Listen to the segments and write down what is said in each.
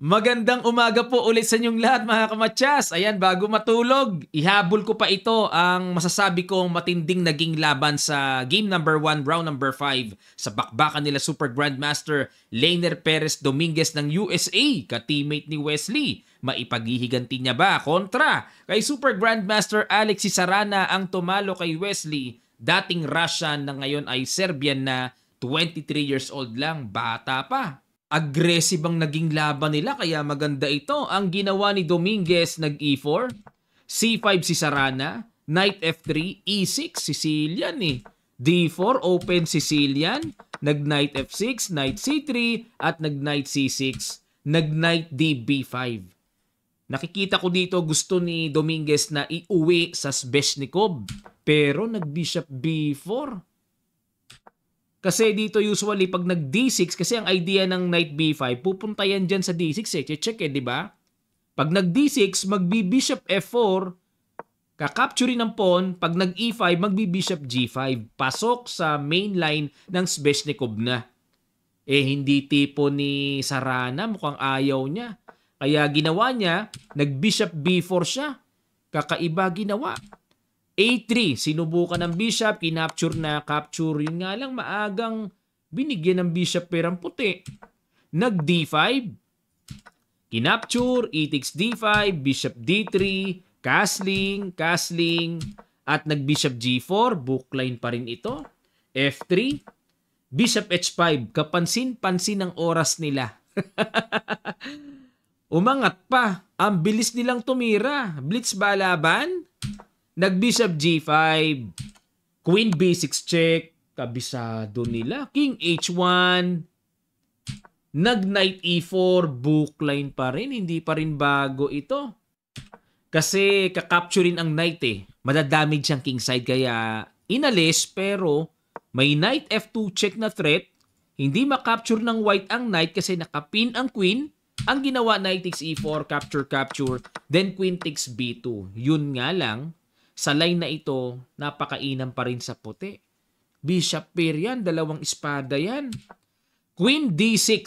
Magandang umaga po ulit sa inyong lahat mga kamatyas. Ayan, bago matulog, ihabol ko pa ito ang masasabi kong matinding naging laban sa game number 1, round number 5 sa bakbakan nila Super Grandmaster Leiner Perez Dominguez ng USA, ka-teammate ni Wesley. Maipaghihiganti niya ba kontra kay Super Grandmaster Alexis Sarana ang tumalo kay Wesley, dating Russian na ngayon ay Serbian na 23 years old lang, bata pa. Aggressive ang naging laban nila kaya maganda ito. Ang ginawa ni Dominguez, nag-E4, C5 si Sarana, Knight F3, E6 Sicilian D4 open Sicilian, nag-Knight F6, Knight C3 at nag-Knight C6, nag-Knight DB5. Nakikita ko dito gusto ni Dominguez na iuwi sa Sveshnikov pero nag-Bishop B4. Kasi dito usually pag nag-D6, kasi ang idea ng Knight B5, pupunta yan dyan sa D6 check di ba? Pag nag-D6, magbi-Bishop F4, kakapturin ng pawn, pag nag-E5, magbi-Bishop G5. Pasok sa main line ng Sveshnikov na. Hindi tipo ni Sarana, mukhang ayaw niya. Kaya ginawa niya, nag-Bishop B4 siya. Kakaiba ginawa. A3, sinubukan ng bishop, kinapture na, capture. Yun nga lang, maagang binigyan ng bishop perang puti. Nag-D5, kinapture, E takes D5, bishop D3, castling, at nag-bishop G4, bookline pa rin ito. F3, bishop H5, kapansin-pansin ang oras nila. Umangat pa, ang bilis nilang tumira. Blitz ba laban? Nag-Bishop G5, Queen B6 check, kabisado nila. King H1, nag-Knight E4, bookline pa rin, hindi pa rin bago ito. Kasi kakapturin ang Knight madadamage siyang kingside kaya inalis pero may Knight F2 check na threat. Hindi makapture ng white ang Knight kasi nakapin ang Queen. Ang ginawa, Knight takes E4, capture, then Queen takes B2. Yun nga lang, sa line na ito, napakainam pa rin sa puti. Bishop pair yan, dalawang espada yan. Queen D6.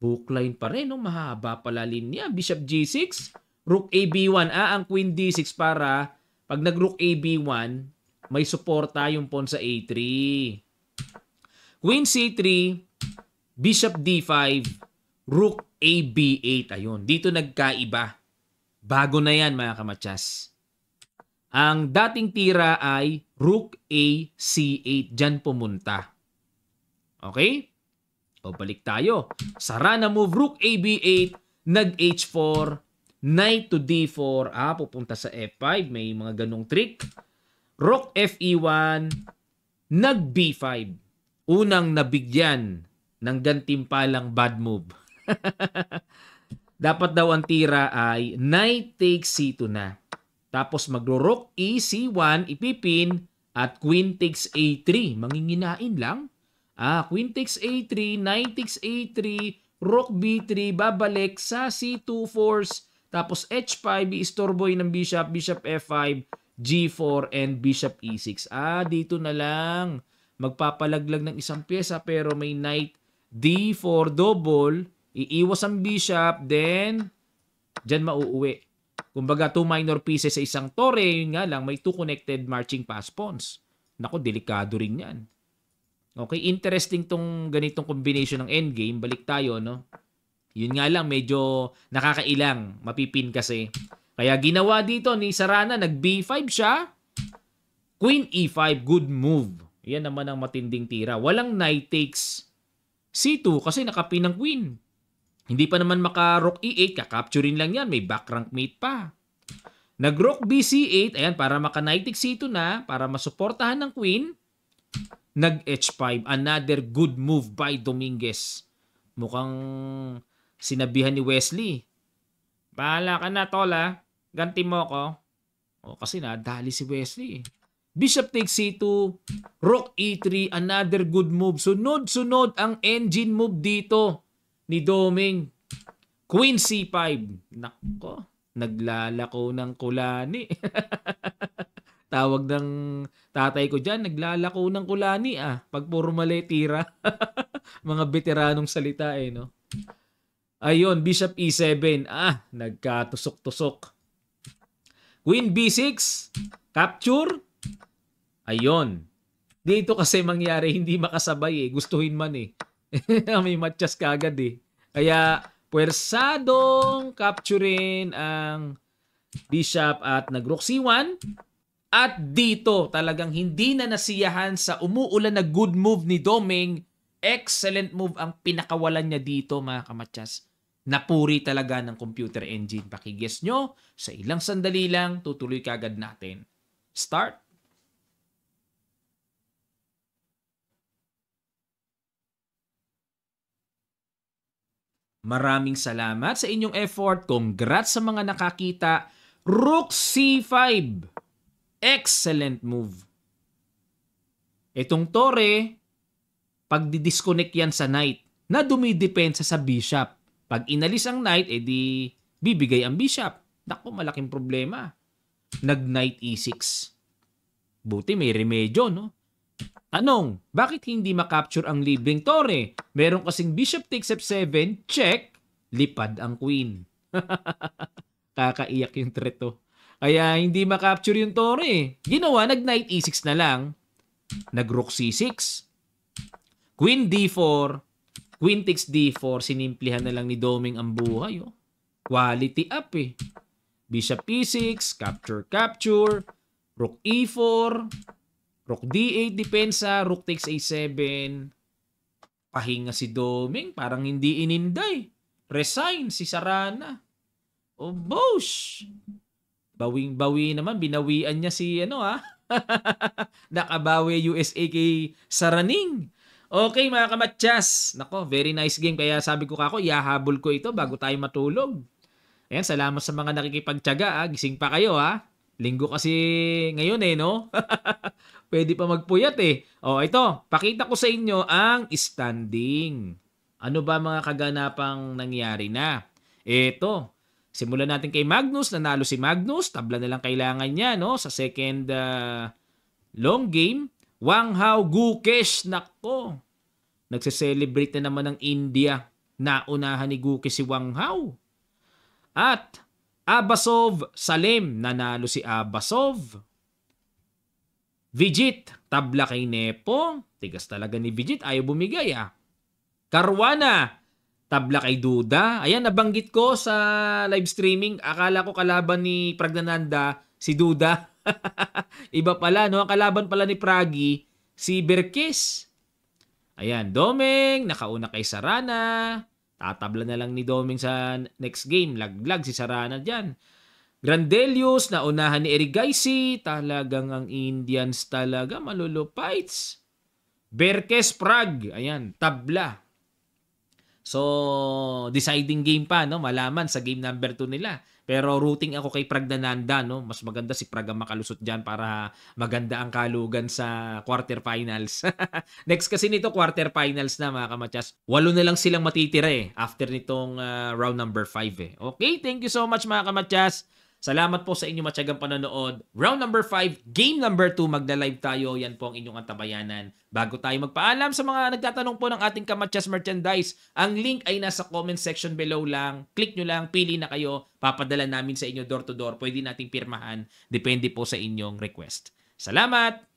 Bookline pa rin, mahaba pala linya. Bishop G6. Rook AB1. Ang Queen D6 para pag nag-Rook AB1, may suporta yung pawn sa A3. Queen C3, Bishop D5, Rook AB8. Ayun, dito nagkaiba. Bago na yan mga kamatyas. Ang dating tira ay Rook A C8. Diyan pumunta. Okay? O balik tayo. Sarana move Rook A B8. Nag H4. Knight to D4. Pupunta sa F5. May mga ganong trick. Rook FE1. Nag B5. Unang nabigyan ng gantimpalang bad move. Dapat daw ang tira ay Knight takes C2 na. Tapos magro-Rook E C1, ipipin, at Queen takes A3. Manginginain lang. Queen takes A3, Knight takes A3, Rook B3, babalik sa C2 force. Tapos H5, iistorboy ng bishop, Bishop F5, G4, and Bishop E6. Dito na lang. Magpapalaglag ng isang pyesa pero may Knight D4 double. Iiwas ang bishop, then dyan mauuwi. Kumbaga, 2 minor pieces sa isang tore, yun nga lang, may 2 connected marching pass pawns. Naku, delikado rin yan. Okay, interesting tong ganitong combination ng endgame. Balik tayo, no? Yun nga lang, medyo nakakailang, mapipin kasi. Kaya ginawa dito ni Sarana, nag-B5 siya. Queen E5, good move. Yan naman ang matinding tira. Walang Knight takes C2 kasi nakapin ng Queen. Hindi pa naman maka-Rook E8, kakapturin lang yan. May back rank mate pa. Nag-Rook BC8, ayan, para maka-Knight takes C2 na, para masuportahan ng Queen. Nag-H5, another good move by Dominguez. Mukhang sinabihan ni Wesley. Bahala ka na, Tola. Ganti mo ko. Kasi nadali si Wesley. Bishop takes C2, Rook E3, another good move. Sunod-sunod ang engine move dito ni Doming. Queen C5. Nako, naglalako ng kulani. Tawag ng tatay ko dyan, naglalako ng kulani Pag puro mali tira. Mga veteranong salita no. Ayun, Bishop E7. Nagkatusok-tusok. Queen B6. Capture. Ayun. Dito kasi mangyari, hindi makasabay eh. Gustuhin man eh. May matchas kagad eh. Kaya, puwersadong capturein ang Bishop at nag-Rook C1. At dito, talagang hindi na nasiyahan sa umuulan na good move ni Doming. Excellent move ang pinakawalan niya dito, mga kamatsas. Napuri talaga ng computer engine. Pakiguess nyo, sa ilang sandali lang, tutuloy kagad natin. Start. Maraming salamat sa inyong effort. Congrats sa mga nakakita. Rook C5. Excellent move. Itong tore, pag di-disconnect yan sa knight, na dumidepensa sa bishop. Pag inalis ang knight, edi bibigay ang bishop. Naku, malaking problema. Nag-knight E6. Buti may remedyo, no? Tanong, bakit hindi makapture ang libreng tore? Meron kasing bishop takes f7, check, lipad ang queen. Kakaiyak yung threat to. Kaya hindi makapture yung tore. Ginawa, nag-knight e6 na lang. Nag-rook c6. Queen d4. Queen takes d4. Sinimplihan na lang ni Doming ang buhay. Oh. Quality up eh. Bishop e6. Capture, capture. Rook e4. Rook d8 depensa, rook takes a7. Pahinga si Doming, parang hindi ininday. Resign si Sarana. Oh, bosh! Bawing-bawi naman, binawian niya si Nakabawi USA kay Saraning. Okay mga kamatsas. Nako, very nice game. Kaya sabi ko kako, ihahabol ko ito bago tayo matulog. Ayan, salamat sa mga nakikipagtyaga. Gising pa kayo ha. Linggo kasi ngayon eh, no? Pwede pa magpuyat eh. Ito, pakita ko sa inyo ang standing. Ano ba mga kaganapang nangyari na? Ito, simulan natin kay Magnus. Nanalo si Magnus. Tabla na lang kailangan niya, no? Sa second long game. Wang Hao Gukesh. Nako. Nagse-celebrate na naman ng India. Naunahan ni Gukesh si Wang Hao. At Abasov Salem. Nanalo si Abasov. Vijit, tabla kay Nepo. Tigas talaga ni Vijit, ayaw bumigay Caruana, tabla kay Duda. Ayan, nabanggit ko sa live streaming. Akala ko kalaban ni Pragnananda, si Duda. Iba pala, no? Ang kalaban pala ni Pragi, si Berkes. Ayan, Doming, nakauna kay Sarana. Tatabla na lang ni Doming sa next game. Laglag si Sarana dyan. Grandelius, naunahan ni Erigaisi. Talagang ang Indians talaga malulupites. Berkes Prague. Ayan, tabla. So, deciding game pa, no? Malaman sa game number 2 nila. Pero rooting ako kay Pragnananda, no? Mas maganda si Prague ang makalusot dyan para maganda ang kalugan sa quarterfinals. Next kasi nito, quarterfinals na mga kamatsas. 8 na lang silang matitira after nitong round number 5 Okay, thank you so much mga kamatsas. Salamat po sa inyong matyagang panonood. Round number 5, game number 2, magda-live tayo. Yan po ang inyong antabayanan. Bago tayo magpaalam sa mga nagtatanong po ng ating Kamatsas merchandise, ang link ay nasa comment section below lang. Click nyo lang, pili na kayo. Papadala namin sa inyo door to door. Pwede nating pirmahan. Depende po sa inyong request. Salamat!